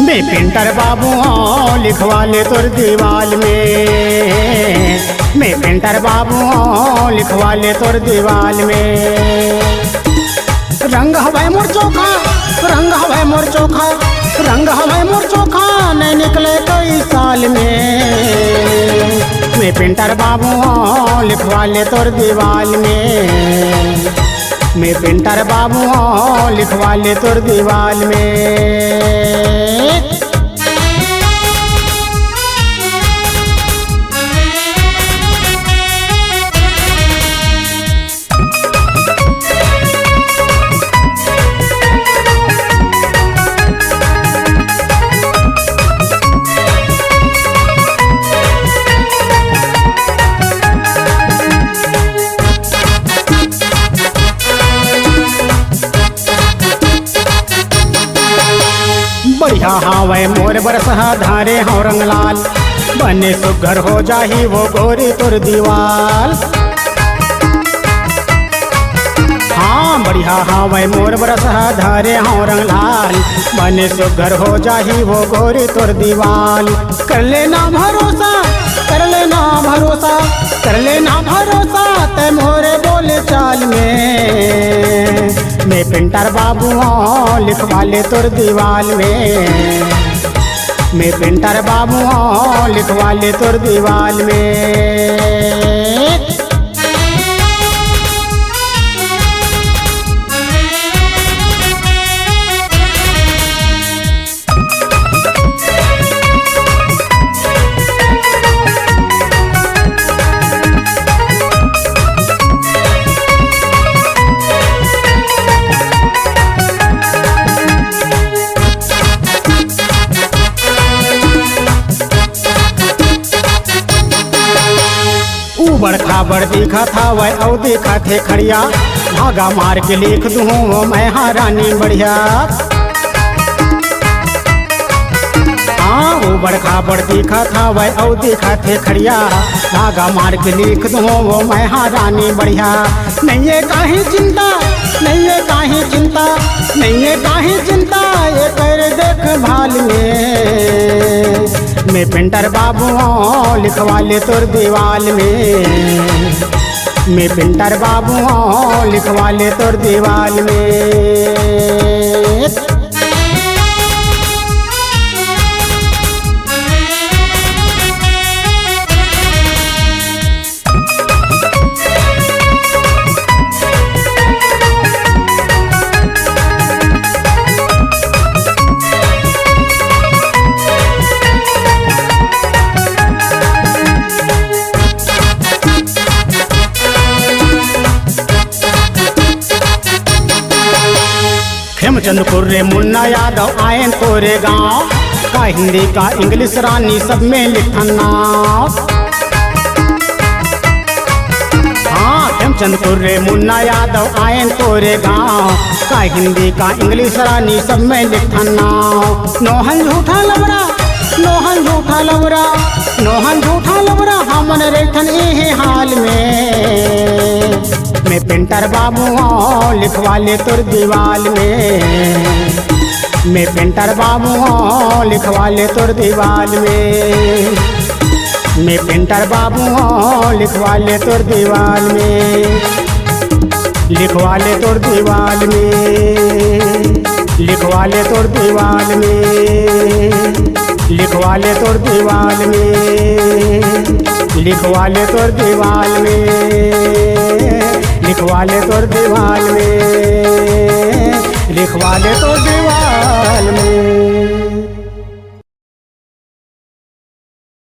मैं पेंटर बाबू हूँ लिखवा ले तोर दीवाल में। मैं पेंटर बाबू हूँ लिखवा ले तोर दीवाल में। रंग हवाई मोर चोखा, रंग हवाई मोर चोखा, रंग हवाई मोर चोखा नहीं निकले कई साल में। मैं पेंटर बाबू हूँ लिखवा ले तोर दीवाल में। मैं पेंटर बाबू हूँ लिखवा ले तोर दीवाल में। बढ़िया हावे मोर बरसहा धारे हो रंग लाल, बने सुघर हो जाही वो गोरी तोर दीवाल। हाँ बढ़िया हावे मोर बरसहा धारे हो रंग लाल, बने सुघर हो जाही वो गोरी तोर दीवाल। कर लेना भरोसा, कर लेना भरोसा, कर लेना भरोसा ते मोरे बोले चाल में। मैं पेंटर बाबू हूँ लिखवा ले तोर दीवाल में। मैं पेंटर बाबू हूँ लिखवा ले तोर दीवाल में। ऊबड़ खाबड़ दिखा था वह औ दिखा थे खड़िया, भागा मार के लिख दूँ मैं हारानी बढ़िया। हाँ ऊबड़ खाबड़ दिखा था वह औ दिखा थे खड़िया, भागा मार के लिख दूँ मैं हारानी बढ़िया। नहीं है काहे चिंता, नहीं है काहे चिंता, नहीं है काहे चिंता ये कर देख भाल में। मैं पेंटर बाबू हूँ लिखवा ले तोर दीवाल में। मैं पेंटर बाबू हूँ लिखवा ले तोर दीवाल में। हेमचंद कुर्रे मुन्ना यादव आयन तोरे गाँव, का हिंदी का इंग्लिश रानी सब में लिखन नाव। हाँ हेमचंद कुर्रे मुन्ना यादव आयन तोरे गाँव, का हिंदी का इंग्लिश रानी सब में लिखन नाव। नोहन झूठा लवरा, नोहन झूठा लवरा, नोहन झूठा लवरा हमन रेठन यही हाल में। मैं पेंटर बाबू हूँ लिखवा ले तोर दीवाल में। मैं पेंटर बाबू हूँ लिखवा ले तोर दीवाल में। मैं पेंटर बाबू हूँ लिखवा ले तोर दीवाल में। लिखवा ले तोर दीवाल में। लिखवा ले तोर दीवाल में। लिखवा ले तोर दीवाल में। लिखवा ले तोर दीवाल में। लिखवा ले तोर दीवाल में। लिखवा ले तोर दीवाल में।